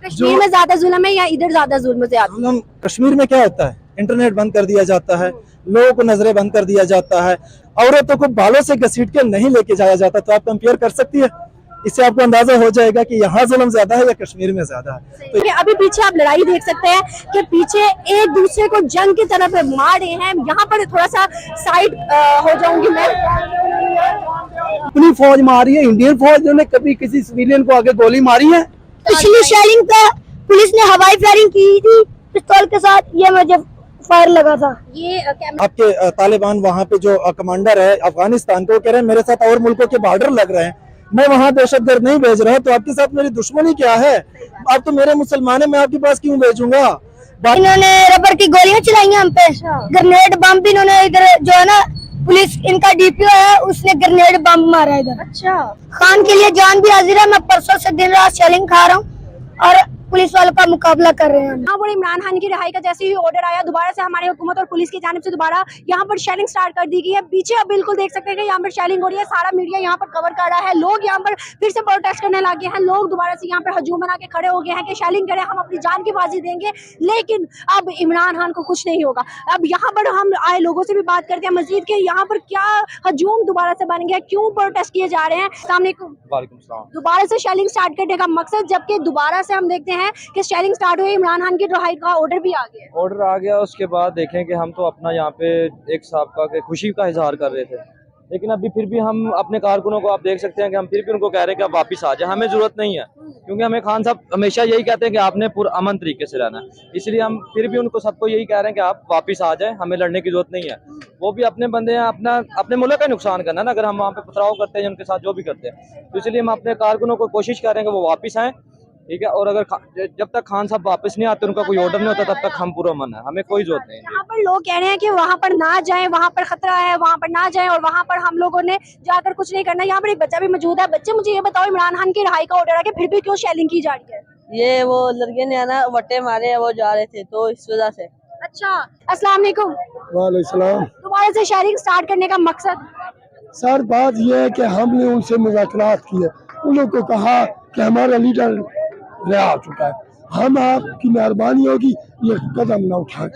कश्मीर में ज्यादा जुल्म है या इधर ज्यादा जुल्म ज्यादा? जुल्म कश्मीर में क्या होता है, इंटरनेट बंद कर दिया जाता है, लोगों को नजरें बंद कर दिया जाता है, औरतों को बालों से घसीट के नहीं लेके जाया जाता। तो आप कंपेयर कर सकती है, इससे आपको अंदाजा हो जाएगा कि यहाँ जुल्म ज्यादा है या कश्मीर में ज्यादा है। तो अभी पीछे आप लड़ाई देख सकते हैं कि पीछे एक दूसरे को जंग की तरफ मार रहे हैं। यहाँ पर थोड़ा सा साइड हो जाऊंगी मैं। अपनी फौज मारी है, इंडियन फौज ने कभी किसी सिविलियन को आगे गोली मारी है? पिछली शेलिंग पे पुलिस ने हवाई फायरिंग की थी पिस्तौल के साथ, ये मुझे फायर लगा था। ये आपके तालिबान वहाँ पे जो कमांडर है अफगानिस्तान को कह रहे हैं मेरे साथ और मुल्कों के बॉर्डर लग रहे हैं, मैं वहाँ दहशतगर्द नहीं भेज रहा, तो आपके साथ मेरी दुश्मनी क्या है? आप तो मेरे मुसलमान है, मैं आपके पास क्यों भेजूंगा? इन्होंने रबर की गोलियां चलाई हैं हम पे, ग्रेनेड बम भी इन्होंने इधर जो है ना, पुलिस इनका डीपीओ है उसने ग्रेनेड बम मारा इधर। अच्छा, खान के लिए जान भी हाजिर है। मैं परसों से दिन रात शेलिंग खा रहा हूँ और पुलिस वालों का मुकाबला कर रहे हैं। यहाँ पर इमरान खान की रिहाई का जैसे ही ऑर्डर आया, दोबारा से हमारी हुकूमत और पुलिस की जानिब से दोबारा यहाँ पर शेलिंग स्टार्ट कर दी गई है। पीछे अब बिल्कुल देख सकते हैं कि यहाँ पर शेलिंग हो रही है, सारा मीडिया यहाँ पर कवर कर रहा है, लोग यहाँ पर फिर से प्रोटेस्ट करने लगे हैं, लोग दोबारा से यहाँ पर हजूम बना के खड़े हो गए हैं कि शेलिंग करें, हम अपनी जान की बाजी देंगे। लेकिन अब इमरान खान को कुछ नहीं होगा। अब यहाँ पर हम आए लोगों से भी बात करते हैं मजीद के यहाँ पर क्या हजूम दोबारा से बन गया, क्यों प्रोटेस्ट किए जा रहे हैं। दोबारा से शेलिंग स्टार्ट करने का मकसद, जबकि दोबारा से हम देखते हैं कि शेलिंग स्टार्ट हुई, इमरान खान की रिहाई का ऑर्डर भी आ गया। उसके बाद देखें कि हम तो अपना यहाँ पे एक साहब का खुशी का इजहार कर रहे थे, लेकिन अभी फिर भी हम अपने कारकुनों को आप देख सकते हैं कि हम फिर भी उनको कह रहे हैं कि आप वापस आ जाए, हमें जरूरत नहीं है, क्योंकि हमें खान साहब हमेशा यही कहते हैं कि आपने पुरअमन तरीके से रहना है। इसलिए हम फिर भी उनको सबको यही कह रहे हैं कि आप वापस आ जाए, हमें लड़ने की जरूरत नहीं है। वो भी अपने बंदे हैं, अपने मुल्क का नुकसान करना है ना, अगर हम वहाँ पे पथराव करते हैं उनके साथ जो भी करते हैं। तो इसलिए हम अपने कारकुनों को कोशिश कर रहे हैं कि वो वापस आएँ, ठीक है। और अगर जब तक खान साहब वापस नहीं आते, उनका कोई ऑर्डर नहीं होता, तब तक हम पूरा मन है, हमें कोई जरूरत नहीं है। यहाँ पर लोग कह रहे हैं कि वहाँ पर ना जाएं, वहाँ पर खतरा है, वहाँ पर ना जाएं, और वहाँ पर हम लोगों ने जाकर कुछ नहीं करना। यहाँ पर एक बच्चा भी मौजूद है। बच्चे, मुझे ये बताओ, इमरान खान की रिहाई का ऑर्डर आ गया, फिर भी क्यों शेलिंग की जा रही है? ये वो लड़के ने आना वट्टे मारे हैं, वो जा रहे थे तो इस वजह से। अच्छा, अस्सलाम वालेकुम। वालेकुम। दोबारा से शेलिंग स्टार्ट करने का मकसद? सर बात यह है कि हमने उनसे मुज़ाकरात किए, उन लोगों को कहा कि हमारा लीडर रिहा हो चुका है, हम आपकी मेहरबानी होगी ये कदम न उठाएं।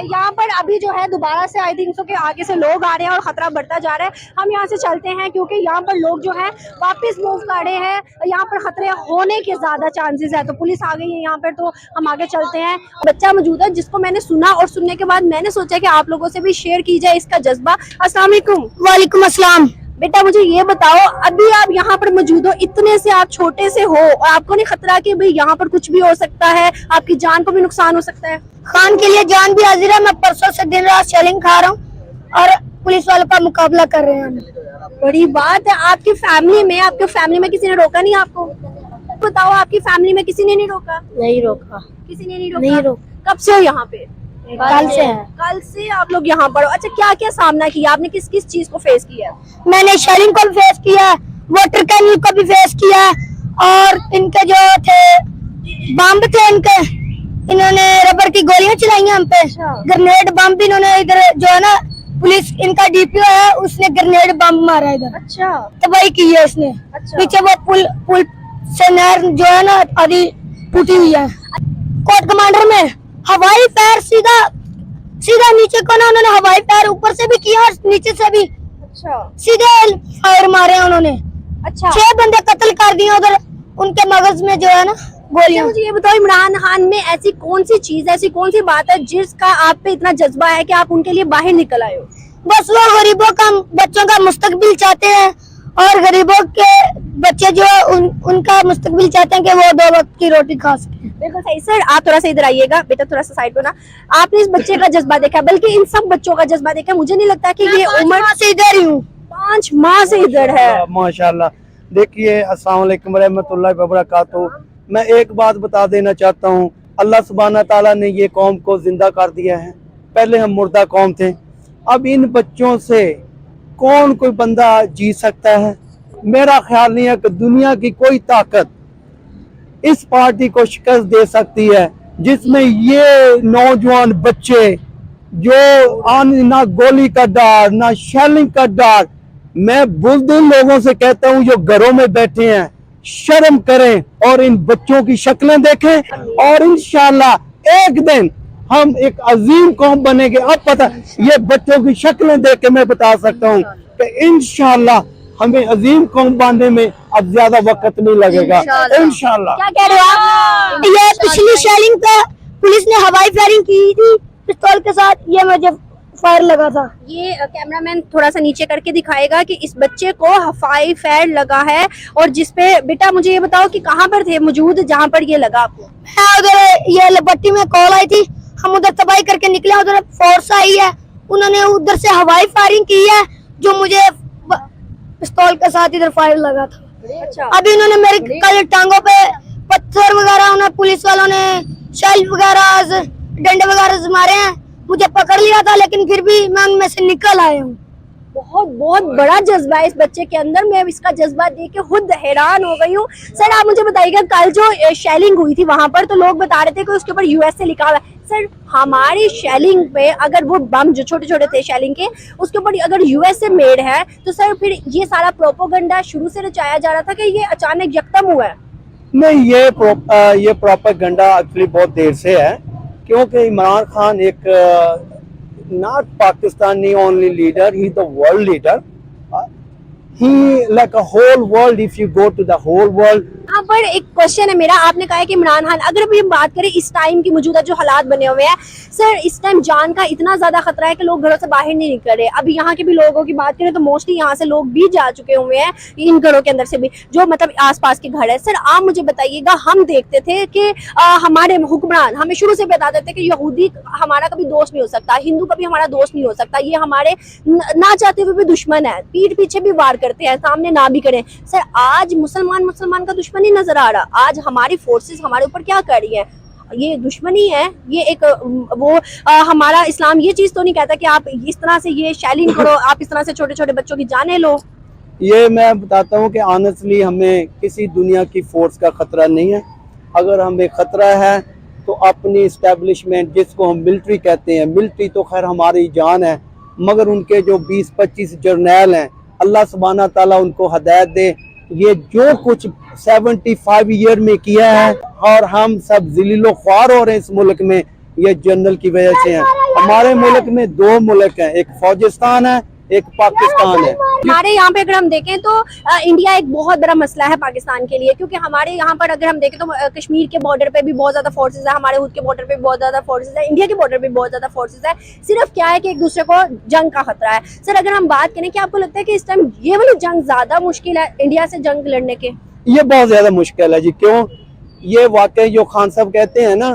यहाँ पर अभी जो है दोबारा से आई थिंक सो के आगे से लोग आ रहे हैं और खतरा बढ़ता जा रहा है। हम यहाँ से चलते हैं क्योंकि यहाँ पर लोग जो है वापस मूव कर रहे हैं, यहाँ पर खतरे होने के ज्यादा चांसेस है। तो पुलिस आ गई है यहाँ पर, तो हम आगे चलते हैं। बच्चा मौजूद है जिसको मैंने सुना, और सुनने के बाद मैंने सोचा कि आप लोगों से भी शेयर की जाए इसका जज्बा। अस्सलाम वालेकुम। वालेकुम अस्सलाम। बेटा, मुझे ये बताओ, अभी आप यहाँ पर मौजूद हो, इतने से आप छोटे से हो, और आपको नहीं खतरा कि भाई यहाँ पर कुछ भी हो सकता है, आपकी जान को भी नुकसान हो सकता है? खान के लिए जान भी हाजिर है। मैं परसों से दिन रात शेलिंग खा रहा हूँ और पुलिस वालों का मुकाबला कर रहे हैं। बड़ी बात है। आपकी फैमिली में किसी ने रोका नहीं आपको? बताओ, आपकी फैमिली में किसी ने नहीं रोका? नहीं रोका, किसी ने नहीं नहीं रोका। कब से हो यहाँ पे? कल से है। कल से आप लोग यहाँ पर हो। अच्छा, क्या क्या सामना किया आपने, किस किस चीज को फेस किया? मैंने शेलिंग को भी फेस किया, वाटर कैनल को भी फेस किया, और इनके जो थे बम थे इनके, इन्होंने रबर की गोलियां चलाई हैं हम पे, ग्रेनेड बम भी इन्होंने इधर जो है ना, पुलिस इनका डीपीओ है उसने ग्रेनेड बम मारा इधर। अच्छा, तबाही की है इसने। अच्छा। पीछे वो पुल से नहर जो है ना आधी टूटी हुई है। कोर्ट कमांडर में हवाई फायर सीधा नीचे को ना, उन्होंने हवाई फायर ऊपर से भी किया और नीचे से भी। अच्छा, सीधे फायर मारे उन्होंने। अच्छा, 6 बंदे कत्ल कर दिए उधर, उनके मगज में जो है ना गोलियां। मुझे ये बताओ, इमरान खान में ऐसी कौन सी चीज है, ऐसी कौन सी बात है जिसका आप पे इतना जज्बा है कि आप उनके लिए बाहर निकल आए हो? बस वो गरीबों का, बच्चों का मुस्तकबिल चाहते हैं, और गरीबों के बच्चे जो उनका मुस्तकबिल चाहते हैं कि वो 2 वक्त की रोटी खा सके। बिल्कुल सही। सर, आप थोड़ा सा इधर आइएगा। बेटा, थोड़ा सा साइड होना। आपने इस बच्चे का जज्बा देखा, बल्कि इन सब बच्चों का जज्बा देखा। मुझे नहीं लगता कि ये उम्र से इधर ही हूँ, 5 माह से इधर है। माशाल्लाह। देखिए, अस्सलाम वालेकुम रहमतुल्लाहि व बरकातहू। मैं एक बात बता देना चाहता हूँ, अल्लाह सुब्हाना ताला ने ये कौम को जिंदा कर दिया है। पहले हम मुर्दा कौम थे, अब इन बच्चों से कौन कोई बंदा जी सकता है? मेरा ख्याल नहीं है कि दुनिया की कोई ताकत इस पार्टी को शिकस्त दे सकती है, जिसमें ये नौजवान बच्चे जो ना गोली का डर, ना शेलिंग का डर। मैं बुज़दिल लोगों से कहता हूँ जो घरों में बैठे हैं, शर्म करें और इन बच्चों की शक्लें देखें और इंशाल्लाह एक दिन हम एक अजीम कौम बनेंगे। अब पता ये बच्चों की शक्लें देख के मैं बता सकता हूँ कि इंशाल्लाह हमें अजीम कौम बनने में अब ज्यादा वक्त नहीं लगेगा इंशाल्लाह। क्या कह रहे हो आप? ये पिछली शेलिंग पे पुलिस ने हवाई फायरिंग की थी पिस्तौल के साथ, ये मुझे फायर लगा था। ये कैमरामैन थोड़ा सा नीचे करके दिखाएगा कि इस बच्चे को हवाई फायर लगा है और जिसपे बेटा मुझे ये बताओ कि कहाँ पर थे मौजूद जहाँ पर ये लगा आपको? मैं उधर ये लपट्टी में कॉल आई थी, हम उधर तबाही करके निकले, उधर फोर्स आई है, उन्होंने उधर से हवाई फायरिंग की है जो मुझे पिस्तौल के साथ इधर फायर लगा था। अच्छा। अभी उन्होंने मेरी कल टांगों पे पत्थर वगैरह, उन्हें पुलिस वालों ने शेल वगैरह डंडे वगैरह मारे हैं, मुझे पकड़ लिया था लेकिन फिर भी मैं उनमें से निकल आया हूँ। बहुत बहुत बड़ा जज्बा है इस बच्चे के अंदर, मैं इसका जज्बा देख के खुद हैरान हो गई हूँ। सर आप मुझे बताइएगा, कल जो शेलिंग हुई थी वहां पर तो लोग बता रहे थे कि उसके ऊपर यूएसए लिखा हुआ है। सर हमारी शेलिंग पे अगर वो बम जो छोटे छोटे थे शेलिंग के उसके ऊपर अगर यूएसए मेड है तो सर फिर ये सारा प्रोपोगंडा शुरू से रचाया जा रहा था कि ये अचानक यकदम हुआ है? नहीं, ये प्रोपेगेंडा एक्चुअली बहुत देर से है, क्योंकि इमरान खान एक not Pakistani only leader, he's the world leader. He like a whole world, if you go to the whole world. यहाँ पर एक क्वेश्चन है मेरा, आपने कहा है कि इमरान खान, अगर अभी हम बात करें इस टाइम की मौजूदा जो हालात बने हुए हैं सर, इस टाइम जान का इतना ज्यादा खतरा है कि लोग घरों से बाहर नहीं निकल रहे। अभी यहाँ के भी लोगों की बात करें तो मोस्टली यहाँ से लोग भी जा चुके हुए हैं, इन घरों के अंदर से भी जो मतलब आसपास के घर है। सर आप मुझे बताइएगा, हम देखते थे कि हमारे हुक्मरान हमें शुरू से बताते थे कि यहूदी हमारा कभी दोस्त नहीं हो सकता, हिंदू कभी हमारा दोस्त नहीं हो सकता, ये हमारे ना चाहते हुए भी दुश्मन है, पीठ पीछे भी वार करते हैं, सामने ना भी करें। सर आज मुसलमान का दुश्मन नहीं नजर आ रहा, आज हमारी फोर्सेस हमारे ऊपर क्या कर रही है, ये दुश्मनी है, ये एक हमारा इस्लाम ये चीज तो नहीं कहता कि आप इस तरह से ये शेलिंग करो, आप इस तरह से छोटे छोटे बच्चों की जानें लो। ये मैं बताता हूँ कि ऑनेस्टली हमें किसी दुनिया की फोर्स का खतरा नहीं है। अगर हमें खतरा है तो अपनी इस्टेब्लिशमेंट, जिसको हम मिलिट्री कहते हैं, मिलिट्री तो खैर हमारी जान है, मगर उनके जो 20-25 जर्नैल हैं, अल्लाह सुब्हाना ताला उनको हदायत दे, ये जो कुछ 75 ईयर में किया है और हम सब ज़लीलो ख्वार हो रहे हैं इस मुल्क में, ये जनरल की वजह से है। हमारे मुल्क में 2 मुल्क हैं, एक फौजिस्तान है, एक पाकिस्तान है। हमारे यहाँ पे अगर हम देखें तो इंडिया एक बहुत बड़ा मसला है पाकिस्तान के लिए, क्योंकि हमारे यहाँ पर अगर हम देखें तो कश्मीर के बॉर्डर पे भी बहुत ज्यादा फोर्सेस है, हमारे खुद के बॉर्डर पे भी बहुत ज्यादा फोर्सेस है, इंडिया के बॉर्डर पे भी बहुत ज्यादा फोर्सेस है। सिर्फ क्या है कि एक दूसरे को जंग का खतरा है। सर अगर हम बात करें कि आपको लगता है कि इस टाइम ये वाली जंग ज्यादा मुश्किल है इंडिया से जंग लड़ने के? ये बहुत ज्यादा मुश्किल है जी। क्यों? ये वाकई जो खान साहब कहते हैं ना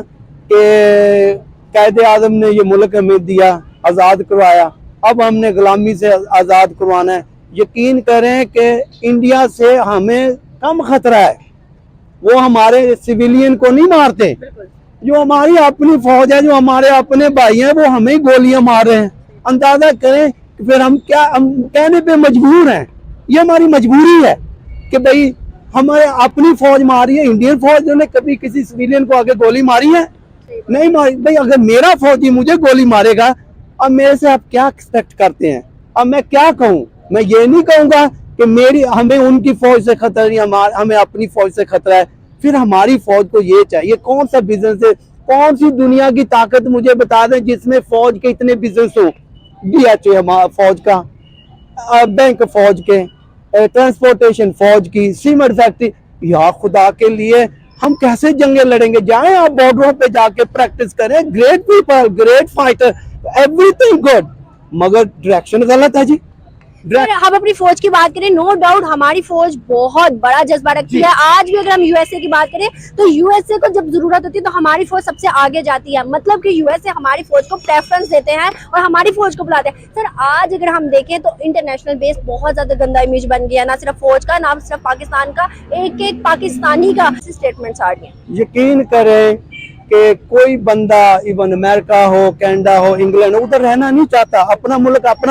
कि कायदे आज़म ने ये मुल्क हमें दिया, आज़ाद करवाया, अब हमने गुलामी से आज़ाद करवाना है। यकीन करें कि इंडिया से हमें कम खतरा है, वो हमारे सिविलियन को नहीं मारते, जो हमारी अपनी फौज है, जो हमारे अपने भाई हैं, वो हमें ही गोलियां मार रहे हैं। अंदाजा करें कि फिर हम कहने पे मजबूर हैं, ये हमारी मजबूरी है कि भाई हमारे अपनी फौज मारी है। इंडियन फौज ने कभी किसी सिविलियन को आगे गोली मारी है? नहीं मारी। भाई अगर मेरा फौजी मुझे गोली मारेगा, अब मेरे से आप क्या एक्सपेक्ट करते हैं? अब मैं क्या कहूँ? मैं ये नहीं कहूँगा कि हमें उनकी फौज से खतरा नहीं, हमें अपनी फौज से खतरा है। फिर हमारी फौज को ये चाहिए, कौन सा बिजनेस है, कौन सी दुनिया की ताकत मुझे बता दें जिसमें फौज के इतने बिजनेस हो। DHA फौज का, बैंक फौज के, ट्रांसपोर्टेशन फौज की, सीमेंट फैक्ट्री। या खुदा के लिए हम कैसे जंगे लड़ेंगे? जाएं आप बॉर्डरों पे जाके प्रैक्टिस करें, great people, great fighter, everything good, मगर डायरेक्शन गलत है जी। हम अपनी फौज की बात करें, नो डाउट हमारी फौज बहुत बड़ा जज्बा रखती है। आज भी अगर हम यूएसए की बात करें तो यूएसए को जब जरूरत होती है तो हमारी फौज सबसे आगे जाती है, मतलब कि यूएसए हमारी फौज को प्रेफरेंस देते हैं और हमारी फौज को बुलाते हैं। सर आज अगर हम देखें तो इंटरनेशनल बेस बहुत ज्यादा गंदा इमेज बन गया, ना सिर्फ फौज का, ना सिर्फ पाकिस्तान का, एक पाकिस्तानी का स्टेटमेंट्स आ रही है। यकीन करें कि कोई बंदा, इवन अमेरिका हो, कनाडा हो, इंग्लैंड, उधर रहना नहीं चाहता। अपना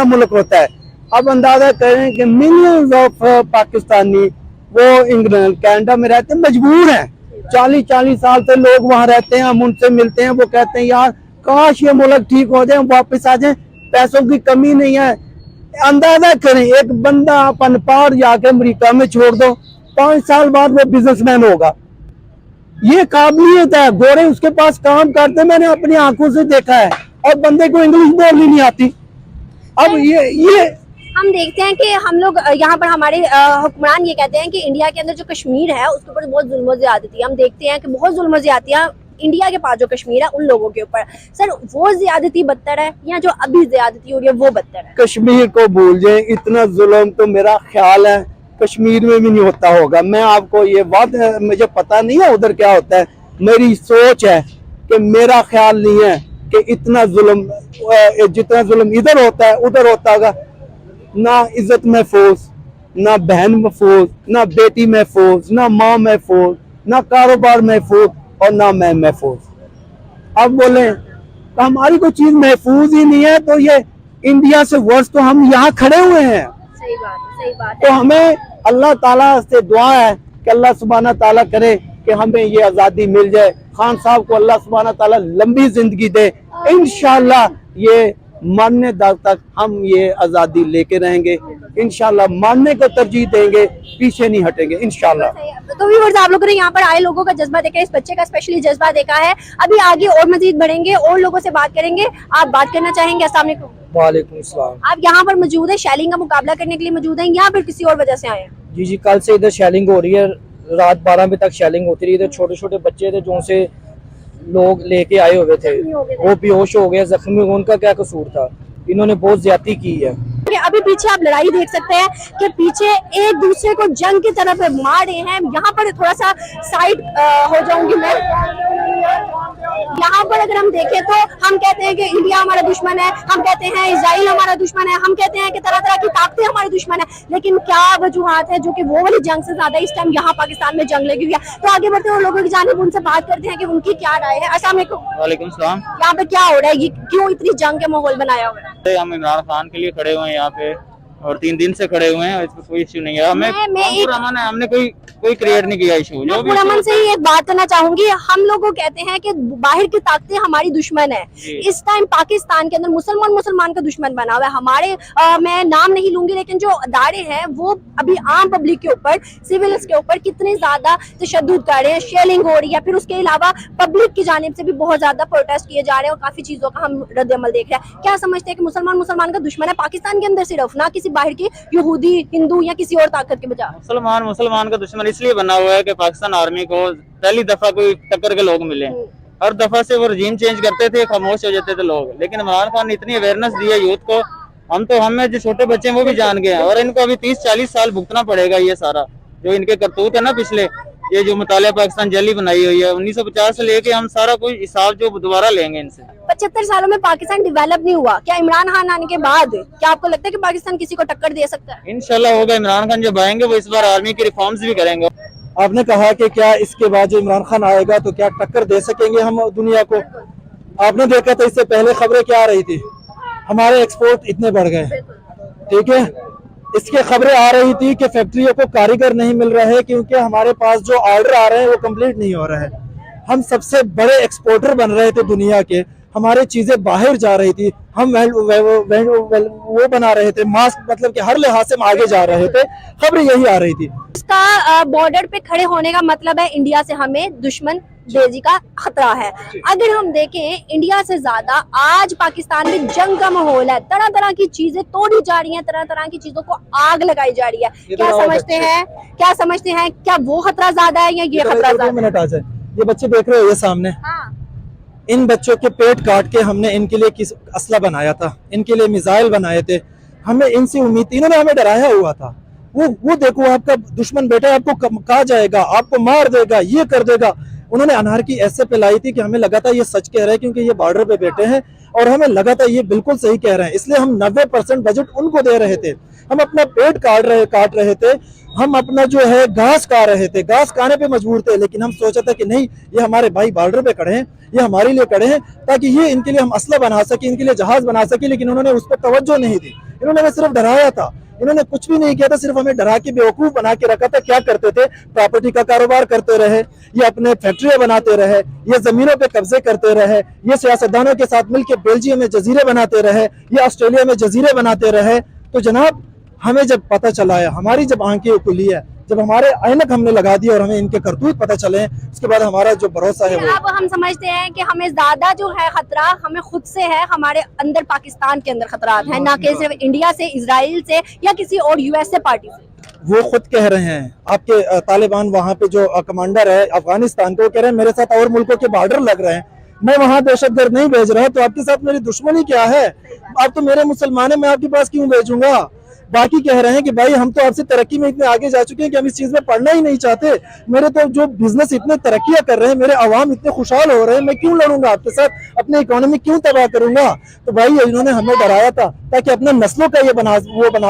मुल्क होता है। अब अंदाजा करें कि मिलियंस ऑफ पाकिस्तानी वो इंग्लैंड, कनाडा में रहते हैं, मजबूर हैं। 40-40 साल से लोग वहां रहते हैं, हम उनसे मिलते हैं, वो कहते हैं यार काश ये मुल्क ठीक हो जाए, वापस आ जाए, पैसों की कमी नहीं है। अंदाजा करें, एक बंदा अपन पार जाके अमेरिका में छोड़ दो, 5 साल बाद वो बिजनेसमैन होगा। ये काबिलियत है, गोरे उसके पास काम करते, मैंने अपनी आंखों से देखा है, और बंदे को इंग्लिश बोलनी नहीं आती। अब ये हम देखते हैं कि हम लोग यहाँ पर हमारे हुक्मरान ये कहते हैं कि इंडिया के अंदर जो कश्मीर है उसके ऊपर बहुत जुल्म ज़्यादती है। हम देखते हैं कि बहुत जुल्म ज़्यादतियाँ इंडिया के पास जो कश्मीर है उन लोगों के ऊपर। सर, वो ज्यादती बदतर है या जो अभी ज्यादती हो रही है वो बदतर है? कश्मीर को भूल जाए, इतना जुल्म तो मेरा ख्याल है कश्मीर में भी नहीं होता होगा। मैं आपको ये बात है, मुझे पता नहीं है उधर क्या होता है, मेरी सोच है कि मेरा ख्याल नहीं है कि इतना जुल्म, जितना जुल्म इधर होता है उधर होता होगा। ना इज्जत महफूज, ना बहन महफूज, ना बेटी महफूज, ना माँ महफूज, ना कारोबार महफूज, और ना मैं महफूज। अब बोले तो हमारी कोई चीज महफूज ही नहीं है, तो ये इंडिया से वर्ष तो हम यहाँ खड़े हुए हैं। सही बात है, सही बात तो है। हमें अल्लाह ताला से दुआ है कि अल्लाह सुब्हाना ताला करे कि हमें ये आज़ादी मिल जाए। खान साहब को अल्लाह सुब्हाना ताला लंबी जिंदगी दे, इंशाल्लाह ये मरने तक हम ये आज़ादी लेके रहेंगे। इंशाल्लाह मरने को तरजीह देंगे, पीछे नहीं हटेंगे इंशाल्लाह। तो व्यूअर्स, आप लोगों ने यहाँ पर आए लोगों का जज्बा देखा है, इस बच्चे का स्पेशली जज्बा देखा है। अभी आगे और मजीद बढ़ेंगे और लोगों से बात करेंगे। आप बात करना चाहेंगे? अस्सलाम वालेकुम। वालेकुम सलाम। आप यहाँ पर मौजूद है, शैलिंग का मुकाबला करने के लिए मौजूद हैं या फिर किसी और वजह से आए हैं? जी जी, कल से इधर शेलिंग हो रही है, रात 12 बजे तक शेलिंग होती रही। इधर छोटे छोटे बच्चे थे जो से लोग लेके आए हुए थे, वो बेहोश हो गए, जख्मी हो गए। उनका क्या कसूर था? इन्होंने बहुत ज्यादती की है। अभी पीछे आप लड़ाई देख सकते हैं कि पीछे एक दूसरे को जंग की तरफ मार रहे हैं। यहाँ पर थोड़ा सा साइड हो जाऊंगी मैं। यहाँ पर अगर हम देखें तो हम कहते हैं कि इंडिया हमारा दुश्मन है, हम कहते हैं इजराइल हमारा दुश्मन है, हम कहते हैं कि तरह तरह की ताकतें हमारे दुश्मन है, लेकिन क्या वजूहात है जो कि वो वाली जंग से ज्यादा इस टाइम यहाँ पाकिस्तान में जंग लगी हुई है। तो आगे बढ़ते हुए लोगों की जानिब उनसे बात करते हैं कि उनकी क्या राय है। अस्सलाम वालेकुम। वालेकुम सलाम। यहाँ पे क्या हो रहा है, ये क्यों इतनी जंग का माहौल बनाया हुआ है? हम इमरान खान के लिए खड़े हुए हैं यहाँ पे, और 3 दिन से खड़े हुए हैं। इसमें कोई इश्यू नहीं है। हमने कोई क्रिएट नहीं किया इशू। जो भी पुरअमन से ही एक बात करना चाहूंगी, हम लोग को कहते हैं कि बाहर की ताकतें हमारी दुश्मन है। इस टाइम पाकिस्तान के अंदर मुसलमान का दुश्मन बना हुआ है। हमारे मैं नाम नहीं लूंगी, लेकिन जो अदारे हैं वो अभी आम पब्लिक के ऊपर, सिविल्स के ऊपर कितने ज्यादा तशद्दुद कर रहे हैं, शेलिंग हो रही है। फिर उसके अलावा पब्लिक की जानिब से भी बहुत ज्यादा प्रोटेस्ट किए जा रहे हैं और काफी चीजों का हम रद्द-ए-अमल देख रहे हैं। क्या समझते हैं कि मुसलमान का दुश्मन है पाकिस्तान के अंदर, सिर्फ ना किसी बाहर की यहूदी, हिंदू या किसी और ताकत के बजाय? मुसलमान का दुश्मन इसलिए बना हुआ है कि पाकिस्तान आर्मी को पहली दफा कोई टक्कर के लोग मिले। हर दफा से वो रजीम चेंज करते थे, खामोश हो जाते थे लोग। लेकिन इमरान खान ने इतनी अवेयरनेस दी है यूथ को, हमें जो छोटे बच्चे हैं वो भी जान गए हैं। और इनको अभी 30-40 साल भुगतना पड़ेगा ये सारा जो इनके करतूत है ना। पिछले ये जो मुतालिया पाकिस्तान जेली बनाई हुई है 1950 से लेके, हम सारा कोई हिसाब जो दोबारा लेंगे इनसे। 75 सालों में पाकिस्तान डेवलप नहीं हुआ, क्या इमरान खान आने के बाद क्या आपको लगता है कि पाकिस्तान किसी को टक्कर दे सकता है? इंशाल्लाह होगा। इमरान खान जब आएंगे वो इस बार आर्मी की रिफॉर्म्स भी करेंगे। आपने कहा कि क्या इसके बाद जो इमरान खान आएगा तो क्या टक्कर दे सकेंगे हम दुनिया को? आपने देखा था इससे पहले खबरें क्या आ रही थी, हमारे एक्सपोर्ट इतने बढ़ गए, ठीक है। इसके खबरें आ रही थी कि फैक्ट्रियों को कारीगर नहीं मिल रहे हैं क्योंकि हमारे पास जो ऑर्डर आ रहे हैं वो कंप्लीट नहीं हो रहे हैं। हम सबसे बड़े एक्सपोर्टर बन रहे थे दुनिया के, हमारी चीजें बाहर जा रही थी, हम वो बना रहे थे मास्क, मतलब कि हर लिहाज से हम आगे जा रहे थे। खबरें यही आ रही थी। इसका बॉर्डर पे खड़े होने का मतलब है इंडिया से हमें दुश्मन बेजी का खतरा है। अगर हम देखें इंडिया से ज्यादा आज पाकिस्तान में जंग का माहौल है, तरह तरह की चीजें तोड़ी जा रही हैं, तरह तरह की चीजों को आग लगाई जा रही है। क्या समझते हैं क्या वो खतरा ज्यादा है या ये खतरा ज्यादा? मिनट आ जाए, ये बच्चे देख रहे हो ये सामने, इन बच्चों के पेट काट के हमने इनके लिए किस असला बनाया था, इनके लिए मिसाइल बनाए थे। हमें इनसे उम्मीद थी, इन्होंने हमें डराया हुआ था। वो देखो आपका दुश्मन बेटा आपको कहा जाएगा, आपको मार देगा, ये कर देगा। उन्होंने अनारकी ऐसे फैलाई थी कि हमें लगा था ये सच कह रहे हैं क्योंकि ये बॉर्डर पे बैठे हैं, और हमें लगा था ये बिल्कुल सही कह रहे हैं, इसलिए हम 90% बजट उनको दे रहे थे। हम अपना पेट काट रहे थे, हम अपना जो है घास खा रहे थे, घास खाने पे मजबूर थे। लेकिन हम सोचा था कि नहीं, ये हमारे भाई बॉर्डर पे खड़े हैं, ये हमारे लिए खड़े हैं ताकि ये इनके लिए हम असला बना सके, इनके लिए जहाज बना सके। लेकिन उन्होंने उस पर तवज्जो नहीं दी, इन्होंने हमें सिर्फ डराया था, इन्होंने कुछ भी नहीं किया था, सिर्फ हमें डरा के बेवकूफ बना के रखा था। क्या करते थे? प्रॉपर्टी का कारोबार करते रहे, ये अपने फैक्ट्रियां बनाते रहे, ये जमीनों पे कब्जे करते रहे, ये सियासतदानों के साथ मिलकर बेल्जियम में जजीरे बनाते रहे, ये ऑस्ट्रेलिया में जजीरे बनाते रहे। तो जनाब हमें जब पता चला है, हमारी जब आंखें खुली है, जब हमारे ऐनक हमने लगा दी और हमें इनके करतूत पता चले, उसके बाद हमारा जो भरोसा है वो अब हम समझते हैं कि हमें ज्यादा जो है खतरा हमें खुद से है, हमारे अंदर पाकिस्तान के अंदर खतरात हैं, ना कि सिर्फ इंडिया से, इजराइल से या किसी और यूएसए पार्टी से। वो खुद कह रहे हैं, आपके तालिबान वहाँ पे जो कमांडर है अफगानिस्तान के, वो कह रहे हैं मेरे साथ और मुल्कों के बॉर्डर लग रहे हैं, मैं वहाँ दहशतगर्द नहीं भेज रहा, तो आपके साथ मेरी दुश्मनी क्या है? आप तो मेरे मुसलमान हैं, मैं आपके पास क्यों भेजूंगा? बाकी कह रहे हैं कि भाई हम तो आपसे तरक्की में इतने आगे जा चुके हैं कि हम इस चीज में पढ़ना ही नहीं चाहते, मेरे तो जो बिजनेस इतने तरक्कियां कर रहे हैं, मेरे अवाम इतने खुशहाल हो रहे हैं, मैं क्यों लड़ूंगा आपके साथ, अपनी इकोनॉमी क्यों तबाह करूंगा? तो भाई इन्होंने हमें डराया था ताकि अपने नस्लों का ये बना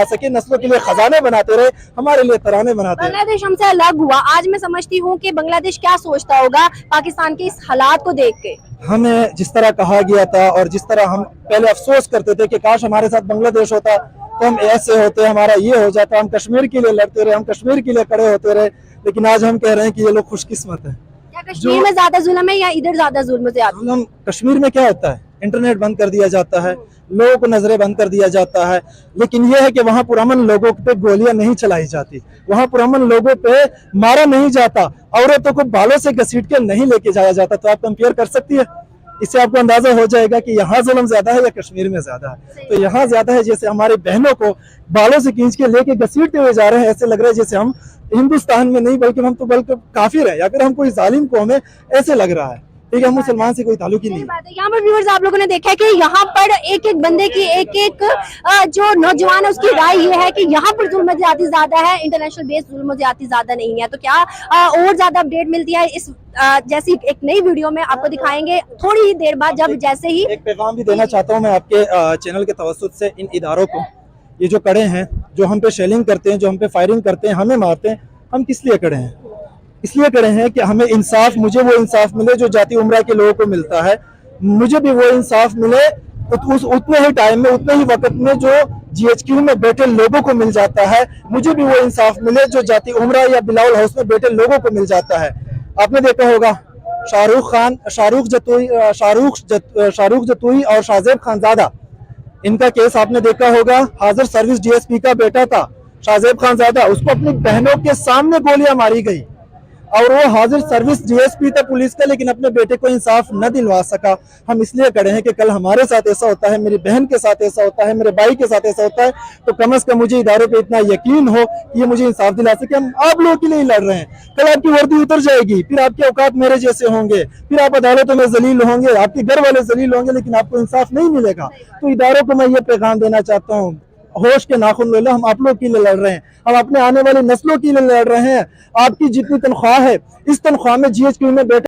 सके, नस्लों के लिए खजाने बनाते रहे, हमारे लिए तराने बनाते रहे। बांग्लादेश हमसे अलग हुआ, आज मैं समझती हूँ कि बांग्लादेश क्या सोचता होगा पाकिस्तान के इस हालात को देख के। हमें जिस तरह कहा गया था और जिस तरह हम पहले अफसोस करते थे कि काश हमारे साथ बांग्लादेश होता तो हम ऐसे होते, हमारा ये हो जाता, हम कश्मीर के लिए लड़ते रहे, हम कश्मीर के लिए खड़े होते रहे, लेकिन आज हम कह रहे हैं कि ये लोग खुशकिस्मत है। क्या कश्मीर में ज्यादा जुल्म है या इधर ज्यादा जुल्म ज्यादा? हम कश्मीर में क्या होता है, इंटरनेट बंद कर दिया जाता है, लोगों को नजरें बंद कर दिया जाता है, लेकिन यह है कि वहाँ पुरअमन लोगों पे गोलियां नहीं चलाई जाती, वहाँ पुरअमन लोगों पे मारा नहीं जाता, औरतों को बालों से घसीट के नहीं लेके जाया जाता। तो आप कंपेयर कर सकती है, इससे आपको अंदाजा हो जाएगा कि यहाँ जुल्म ज्यादा है या कश्मीर में ज्यादा है। तो यहाँ ज्यादा है, जैसे हमारी बहनों को बालों से खींच के लेके घसीटते हुए जा रहे हैं, ऐसे लग रहा है जैसे हम हिंदुस्तान में नहीं बल्कि हम तो बल्कि काफिर है या फिर हम कोई जालिम कौम है, ऐसे लग रहा है। ठीक है, हम मुसलमान से कोई ताल्लुक ही नहीं है। यहाँ पर व्यूअर्स आप लोगों ने देखा है कि यहाँ पर एक एक बंदे की एक एक जो नौजवान है उसकी राय ये है कि यहाँ पर जुल्म ज्यादा ज्यादा है, इंटरनेशनल बेस जुल्म ज्यादा ज्यादा नहीं है। तो क्या और ज्यादा अपडेट मिलती है इस जैसी एक नई वीडियो में आपको दिखाएंगे थोड़ी ही देर बाद, जब जैसे ही एक पैगाम भी देना चाहता हूँ मैं आपके चैनल के तवस्सुत से इन इदारों को, ये जो कड़े हैं, जो हम पे शेलिंग करते हैं, जो हम पे फायरिंग करते हैं, हमें मारते हैं, हम किस लिए कड़े हैं? इसलिए करे हैं कि हमें इंसाफ, मुझे वो इंसाफ मिले जो जाति उम्रा के लोगों को मिलता है, मुझे भी वो इंसाफ मिले उतने ही टाइम में, उतने ही वक्त में जो GHQ में बैठे लोगों को मिल जाता है, मुझे भी वो इंसाफ मिले जो जाति उम्रा या बिलावल हाउस में बैठे लोगों को मिल जाता है। आपने देखा होगा शाहरुख जतोई और शाहजेब खानजादा, इनका केस आपने देखा होगा। हाजिर सर्विस DSP का बेटा था शाहजेब खानजादा, उसको अपनी बहनों के सामने गोलियां मारी गई और वो हाजिर सर्विस DSP था पुलिस का, लेकिन अपने बेटे को इंसाफ न दिलवा सका। हम इसलिए खड़े हैं कि कल हमारे साथ ऐसा होता है, मेरी बहन के साथ ऐसा होता है, मेरे भाई के साथ ऐसा होता है, तो कम से कम मुझे इदारों पे इतना यकीन हो कि ये मुझे इंसाफ दिला सके। हम आप लोगों के लिए ही लड़ रहे हैं। कल आपकी वर्दी उतर जाएगी, फिर आपके औकात मेरे जैसे होंगे, फिर आप अदालतों में जलील होंगे, आपके घर वाले जलील होंगे, लेकिन आपको इंसाफ नहीं मिलेगा। तो इदारों को मैं ये पैगाम देना चाहता हूँ, होश के नाखून ले लो, हम आप लोग के लिए लड़ रहे हैं, हम अपने आने वाली नस्लों के लिए लड़ रहे हैं। आपकी जितनी तनख्वाह है, इस तनख्वाह में GHQ में बैठे